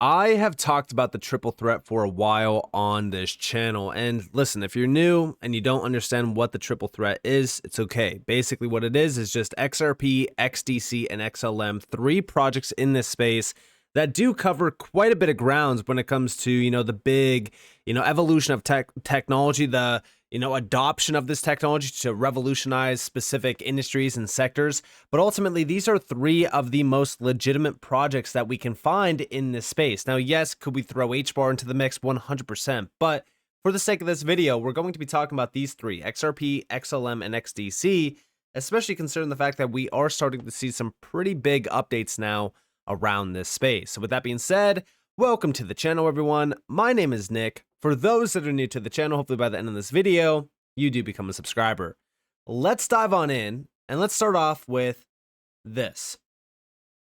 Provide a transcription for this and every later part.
I have talked about the triple threat for a while on this channel. And listen, if you're new and you don't understand what the triple threat is, it's okay. Basically, what it is just XRP, XDC, and XLM, three projects in this space that do cover quite a bit of grounds when it comes to, the big, evolution of technology, the adoption of this technology to revolutionize specific industries and sectors. But ultimately, these are three of the most legitimate projects that we can find in this space. Now, yes, could we throw HBAR into the mix? 100%. But for the sake of this video, we're going to be talking about these three, XRP, XLM, and XDC, especially considering the fact that we are starting to see some pretty big updates now around this space. So with that being said, welcome to the channel, everyone. My name is Nick. For those that are new to the channel, hopefully by the end of this video, you do become a subscriber. Let's dive on in, and let's start off with this.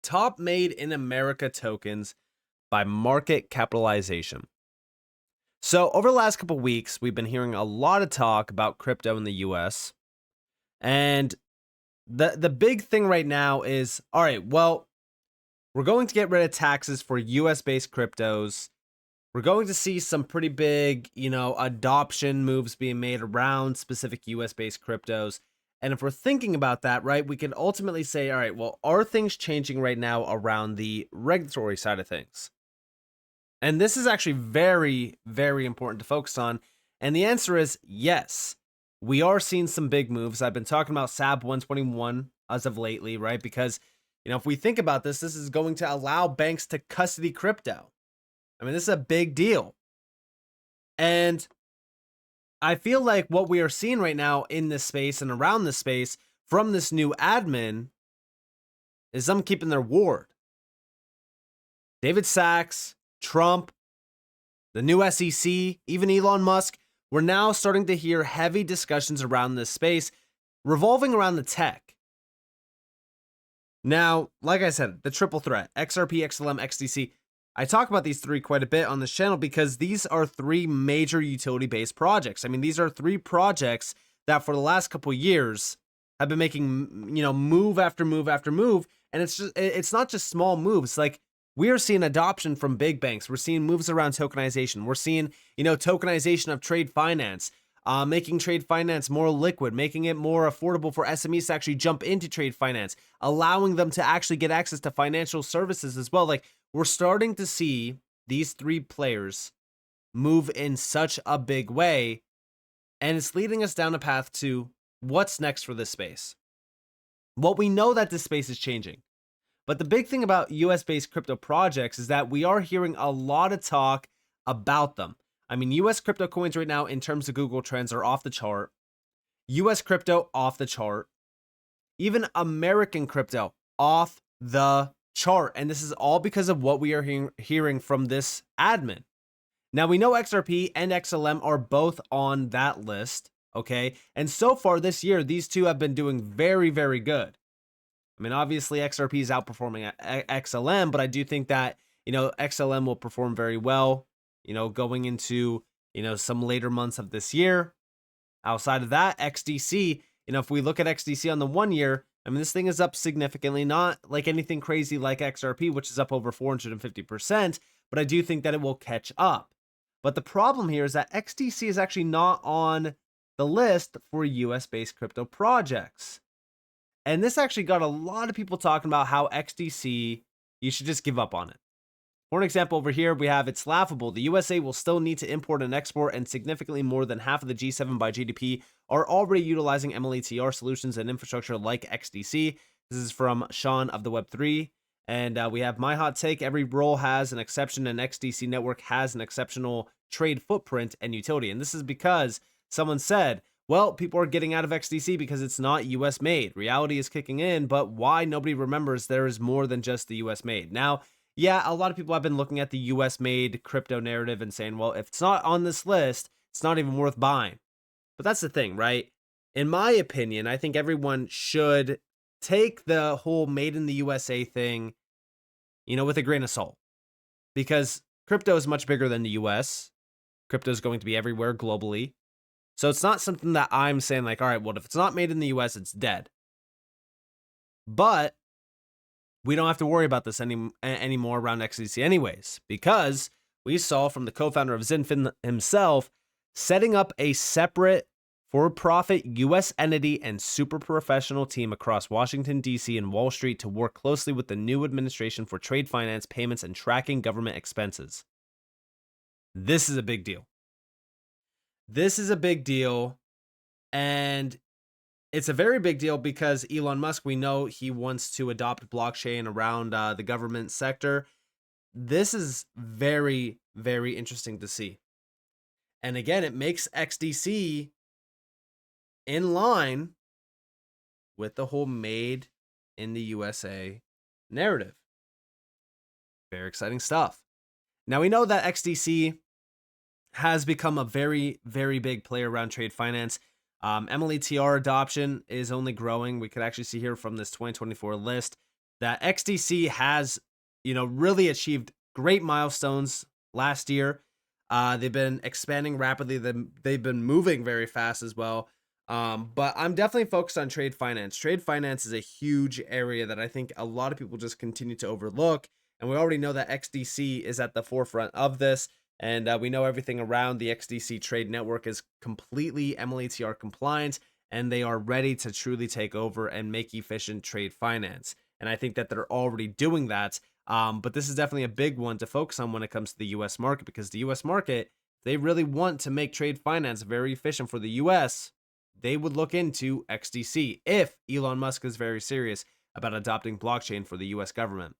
Top made in America tokens by market capitalization. So over the last couple weeks, we've been hearing a lot of talk about crypto in the US. And the big thing right now is, all right, well, we're going to get rid of taxes for US-based cryptos. We're going to see some pretty big, adoption moves being made around specific US-based cryptos. And if we're thinking about that, right, we can ultimately say, all right, well, are things changing right now around the regulatory side of things? And this is actually very, very important to focus on. And the answer is yes. We are seeing some big moves. I've been talking about SAB 121 as of lately, right? Because if we think about this, this is going to allow banks to custody crypto. I mean, this is a big deal. And I feel like what we are seeing right now in this space and around this space from this new admin is them keeping their word. David Sachs, Trump, the new SEC, even Elon Musk, we're now starting to hear heavy discussions around this space revolving around the tech. Now, like I said, the triple threat, XRP, XLM, XDC, I talk about these three quite a bit on this channel because these are three major utility-based projects. I mean, these are three projects that for the last couple years have been making, move after move after move. And it's not just small moves. Like, we are seeing adoption from big banks. We're seeing moves around tokenization. We're seeing, tokenization of trade finance. Making trade finance more liquid, making it more affordable for SMEs to actually jump into trade finance, allowing them to actually get access to financial services as well. Like, we're starting to see these three players move in such a big way, and it's leading us down a path to what's next for this space. Well, we know that this space is changing, but the big thing about US-based crypto projects is that we are hearing a lot of talk about them. I mean, US crypto coins right now in terms of Google Trends are off the chart. US crypto off the chart. Even American crypto off the chart. And this is all because of what we are hearing from this admin. Now, we know XRP and XLM are both on that list, okay? And so far this year, these two have been doing very, very good. I mean, obviously, XRP is outperforming XLM, but I do think that, XLM will perform very well, going into, some later months of this year. Outside of that, XDC, if we look at XDC on the 1 year, I mean, this thing is up significantly, not like anything crazy like XRP, which is up over 450%, but I do think that it will catch up. But the problem here is that XDC is actually not on the list for US-based crypto projects. And this actually got a lot of people talking about how XDC, you should just give up on it. For an example, over here, we have it's laughable. The USA will still need to import and export, and significantly more than half of the G7 by GDP are already utilizing MLETR solutions and infrastructure like XDC. This is from Sean of the Web3. And we have my hot take. Every role has an exception, and XDC network has an exceptional trade footprint and utility. And this is because someone said, well, people are getting out of XDC because it's not US made. Reality is kicking in, but why nobody remembers there is more than just the US made. Now, yeah, a lot of people have been looking at the US made crypto narrative and saying, well, if it's not on this list, it's not even worth buying. But that's the thing, right? In my opinion, I think everyone should take the whole made in the USA thing, with a grain of salt. Because crypto is much bigger than the US. Crypto is going to be everywhere globally. So it's not something that I'm saying like, all right, well, if it's not made in the US, it's dead. But we don't have to worry about this anymore around XDC anyways, because we saw from the co-founder of XinFin himself setting up a separate for-profit US entity and super professional team across Washington, D.C. and Wall Street to work closely with the new administration for trade finance, payments, and tracking government expenses. This is a big deal. This is a big deal, and it's a very big deal because Elon Musk, we know he wants to adopt blockchain around the government sector. This is very, very interesting to see. And again, it makes XDC in line with the whole made in the USA narrative. Very exciting stuff. Now, we know that XDC has become a very, very big player around trade finance. MLETR adoption is only growing. We could actually see here from this 2024 list that XDC has, really achieved great milestones last year. They've been expanding rapidly. They've been moving very fast as well. But I'm definitely focused on trade finance. Trade finance is a huge area that I think a lot of people just continue to overlook. And we already know that XDC is at the forefront of this. And we know everything around the XDC trade network is completely MLETR compliant, and they are ready to truly take over and make efficient trade finance. And I think that they're already doing that. But this is definitely a big one to focus on when it comes to the US market, because the US market, they really want to make trade finance very efficient for the US. They would look into XDC if Elon Musk is very serious about adopting blockchain for the US government.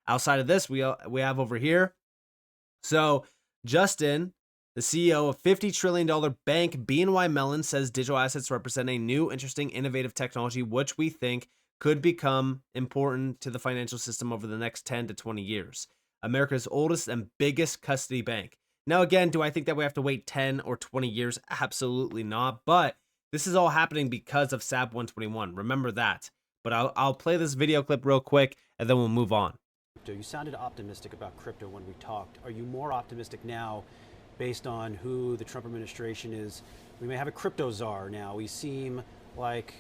Outside of this, we have over here. So Justin, the CEO of $50 trillion bank BNY Mellon, says digital assets represent a new, interesting, innovative technology, which we think could become important to the financial system over the next 10 to 20 years. America's oldest and biggest custody bank. Now, again, do I think that we have to wait 10 or 20 years? Absolutely not. But this is all happening because of SAB 121. Remember that. But I'll play this video clip real quick, and then we'll move on. You sounded optimistic about crypto when we talked. Are you more optimistic now based on who the Trump administration is? We may have a crypto czar now. We seem like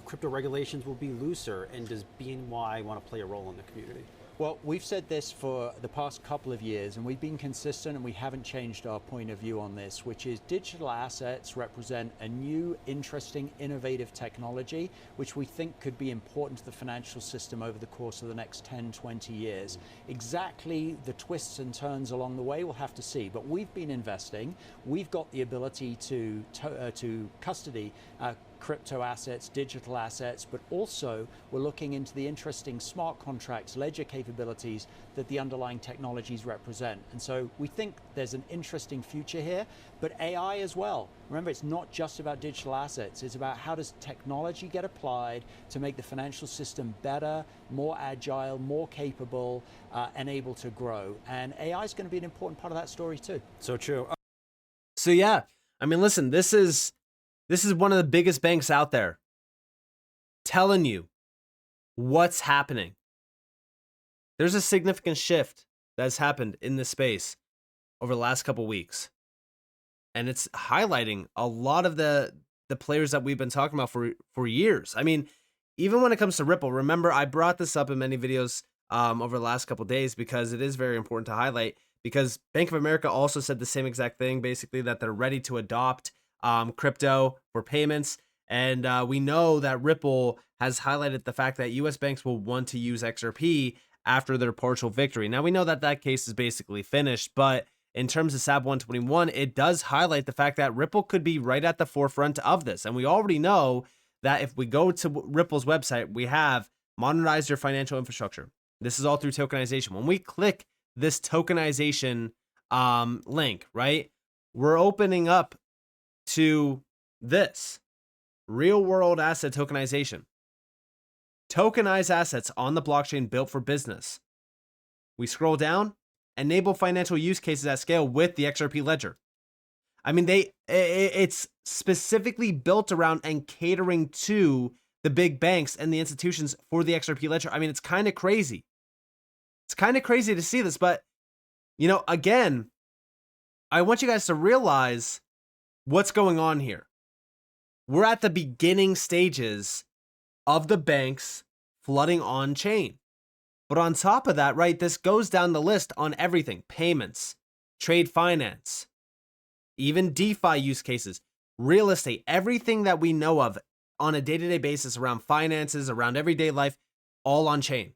crypto regulations will be looser. And does BNY want to play a role in the community? Well, we've said this for the past couple of years, and we've been consistent, and we haven't changed our point of view on this, which is digital assets represent a new, interesting, innovative technology, which we think could be important to the financial system over the course of the next 10, 20 years. Exactly the twists and turns along the way, we'll have to see. But we've been investing. We've got the ability to custody crypto assets, digital assets, but also we're looking into the interesting smart contracts, ledger capabilities that the underlying technologies represent. And so we think there's an interesting future here, but AI as well. Remember, it's not just about digital assets. It's about how does technology get applied to make the financial system better, more agile, more capable, and able to grow. And AI is going to be an important part of that story too. So true. So yeah, I mean, listen, this is one of the biggest banks out there telling you what's happening. There's a significant shift that's happened in this space over the last couple weeks. And it's highlighting a lot of the players that we've been talking about for years. I mean, even when it comes to Ripple, remember I brought this up in many videos over the last couple days because it is very important to highlight, because Bank of America also said the same exact thing, basically that they're ready to adopt crypto for payments. And we know that Ripple has highlighted the fact that US banks will want to use XRP after their partial victory. Now, we know that that case is basically finished, but in terms of SAB 121, it does highlight the fact that Ripple could be right at the forefront of this. And we already know that if we go to Ripple's website, we have modernize your financial infrastructure. This is all through tokenization. When we click this tokenization link, right, we're opening up to this real world asset tokenization. Tokenize assets on the blockchain built for business. We scroll down, enable financial use cases at scale with the XRP ledger. I mean, it's specifically built around and catering to the big banks and the institutions for the XRP ledger. I mean, it's kind of crazy. It's kind of crazy to see this, but again, I want you guys to realize what's going on here. We're at the beginning stages of the banks flooding on chain. But on top of that, right, this goes down the list on everything: payments, trade finance, even DeFi use cases, real estate, everything that we know of on a day-to-day basis around finances, around everyday life, all on chain.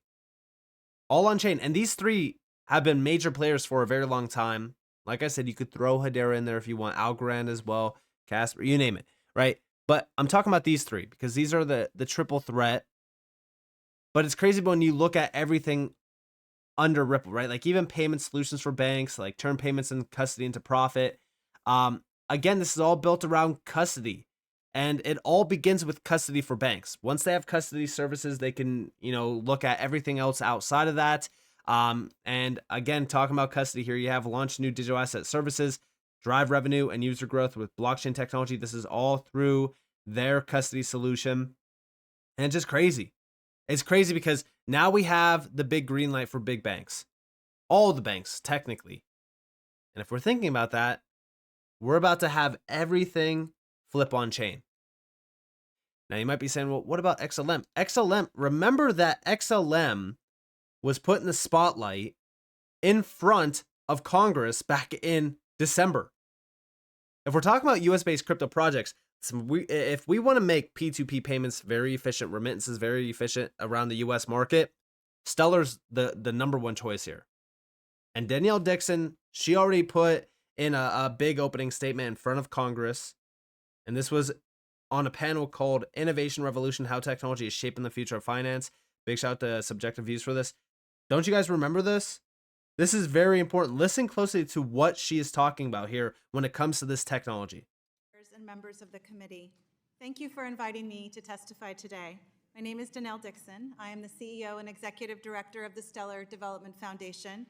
All on chain. And these three have been major players for a very long time. Like I said, you could throw Hedera in there if you want, Algorand as well, Casper, you name it, right? But I'm talking about these three because these are the triple threat. But it's crazy when you look at everything under Ripple, right? Like even payment solutions for banks, like turn payments and custody into profit. Again, this is all built around custody, and it all begins with custody for banks. Once they have custody services, they can, look at everything else outside of that. And again, talking about custody here, you have launched new digital asset services, drive revenue and user growth with blockchain technology. This is all through their custody solution. And it's just crazy. It's crazy because now we have the big green light for big banks. All the banks, technically. And if we're thinking about that, we're about to have everything flip on chain. Now you might be saying, well, what about XLM? XLM, remember that XLM was put in the spotlight in front of Congress back in December. If we're talking about US-based crypto projects, if we want to make P2P payments very efficient, remittances very efficient around the US market, Stellar's the number one choice here. And Danielle Dixon, she already put in a big opening statement in front of Congress. And this was on a panel called Innovation Revolution, How Technology is Shaping the Future of Finance. Big shout out to Subjective Views for this. Don't you guys remember this? This is very important. Listen closely to what she is talking about here when it comes to this technology. And members of the committee, thank you for inviting me to testify today. My name is Danielle Dixon. I am the CEO and Executive Director of the Stellar Development Foundation.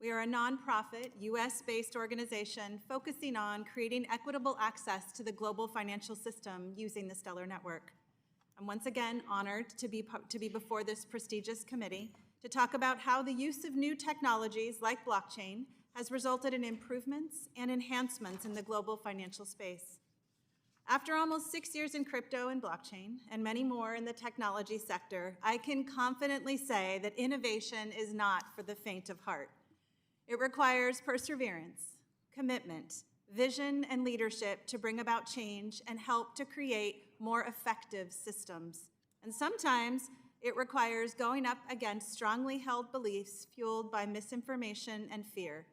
We are a nonprofit, US-based organization focusing on creating equitable access to the global financial system using the Stellar Network. I'm once again honored to be before this prestigious committee to talk about how the use of new technologies like blockchain has resulted in improvements and enhancements in the global financial space. After almost 6 years in crypto and blockchain, and many more in the technology sector, I can confidently say that innovation is not for the faint of heart. It requires perseverance, commitment, vision, and leadership to bring about change and help to create more effective systems. And sometimes it requires going up against strongly held beliefs fueled by misinformation and fear.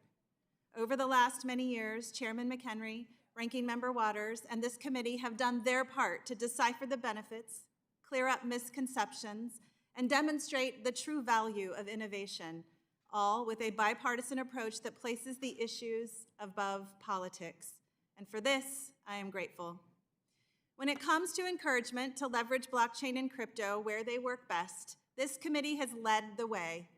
Over the last many years, Chairman McHenry, Ranking Member Waters, and this committee have done their part to decipher the benefits, clear up misconceptions, and demonstrate the true value of innovation, all with a bipartisan approach that places the issues above politics. And for this, I am grateful. When it comes to encouragement to leverage blockchain and crypto where they work best, this committee has led the way.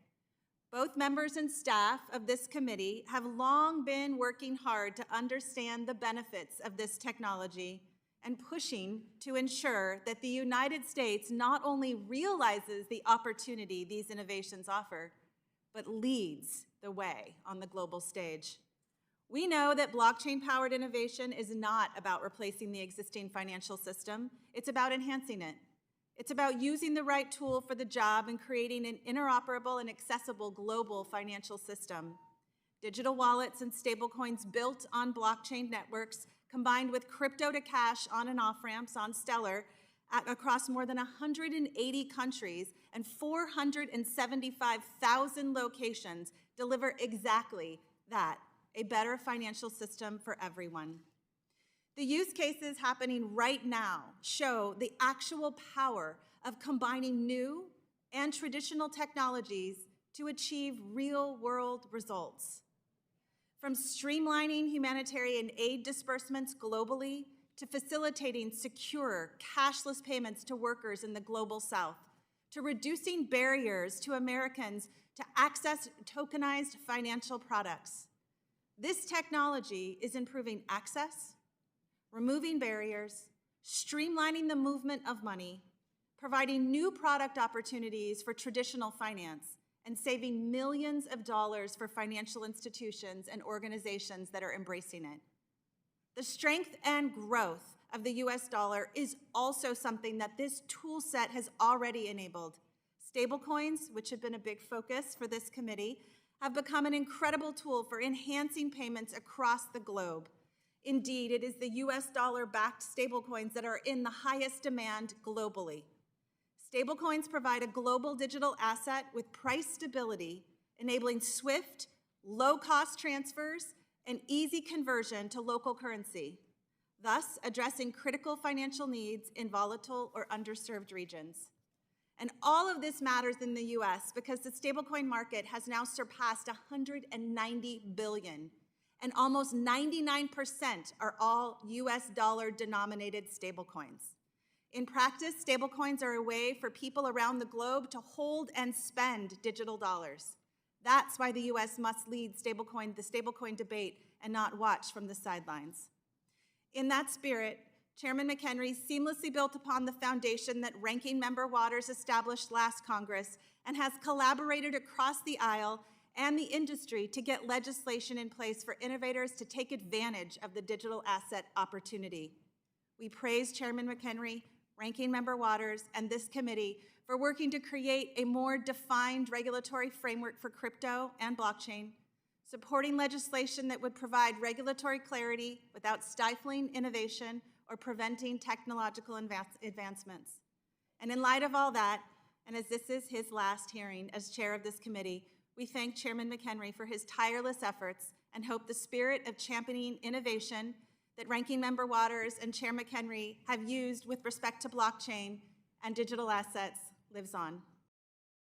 Both members and staff of this committee have long been working hard to understand the benefits of this technology and pushing to ensure that the United States not only realizes the opportunity these innovations offer, but leads the way on the global stage. We know that blockchain-powered innovation is not about replacing the existing financial system. It's about enhancing it. It's about using the right tool for the job and creating an interoperable and accessible global financial system. Digital wallets and stablecoins built on blockchain networks, combined with crypto-to-cash on and off ramps on Stellar across more than 180 countries and 475,000 locations, deliver exactly that, a better financial system for everyone. The use cases happening right now show the actual power of combining new and traditional technologies to achieve real-world results. From streamlining humanitarian aid disbursements globally to facilitating secure, cashless payments to workers in the global south, to reducing barriers to Americans to access tokenized financial products. This technology is improving access, removing barriers, streamlining the movement of money, providing new product opportunities for traditional finance, and saving millions of dollars for financial institutions and organizations that are embracing it. The strength and growth of the US dollar is also something that this tool set has already enabled. Stablecoins, which have been a big focus for this committee, have become an incredible tool for enhancing payments across the globe. Indeed, it is the US dollar-backed stablecoins that are in the highest demand globally. Stablecoins provide a global digital asset with price stability, enabling swift, low-cost transfers and easy conversion to local currency, thus addressing critical financial needs in volatile or underserved regions. And all of this matters in the US because the stablecoin market has now surpassed $190 billion, and almost 99% are all US dollar-denominated stablecoins. In practice, stablecoins are a way for people around the globe to hold and spend digital dollars. That's why the US must lead the stablecoin debate and not watch from the sidelines. In that spirit, Chairman McHenry seamlessly built upon the foundation that Ranking Member Waters established last Congress and has collaborated across the aisle and the industry to get legislation in place for innovators to take advantage of the digital asset opportunity. We praise Chairman McHenry, Ranking Member Waters, and this committee for working to create a more defined regulatory framework for crypto and blockchain, supporting legislation that would provide regulatory clarity without stifling innovation or preventing technological advancements. And in light of all that, and as this is his last hearing as chair of this committee, we thank Chairman McHenry for his tireless efforts and hope the spirit of championing innovation that Ranking Member Waters and Chair McHenry have used with respect to blockchain and digital assets lives on.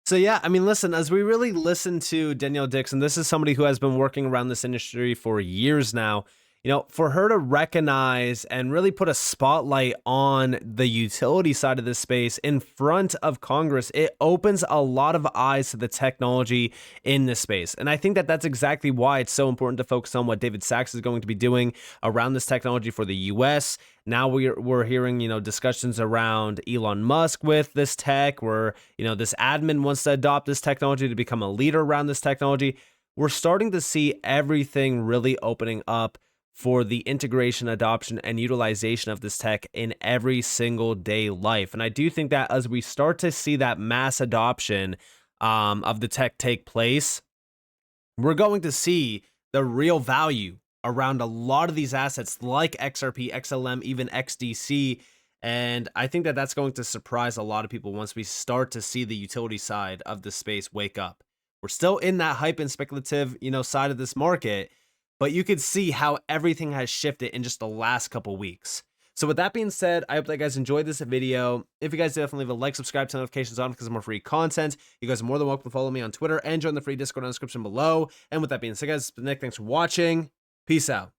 So yeah, I mean, listen, as we really listen to Danielle Dixon, this is somebody who has been working around this industry for years now. You know, for her to recognize and really put a spotlight on the utility side of this space in front of Congress, it opens a lot of eyes to the technology in this space. And I think that that's exactly why it's so important to focus on what David Sachs is going to be doing around this technology for the US. Now we're hearing, discussions around Elon Musk with this tech, where, this admin wants to adopt this technology to become a leader around this technology. We're starting to see everything really opening up for the integration, adoption, and utilization of this tech in every single day life. And I do think that as we start to see that mass adoption of the tech take place, we're going to see the real value around a lot of these assets like XRP, XLM, even XDC. And I think that that's going to surprise a lot of people once we start to see the utility side of the space wake up. We're still in that hype and speculative, side of this market, but you could see how everything has shifted in just the last couple weeks. So with that being said, I hope that you guys enjoyed this video. If you guys definitely leave a like, subscribe, turn notifications on because of more free content. You guys are more than welcome to follow me on Twitter and join the free Discord in the description below. And with that being said, guys, Nick, thanks for watching. Peace out.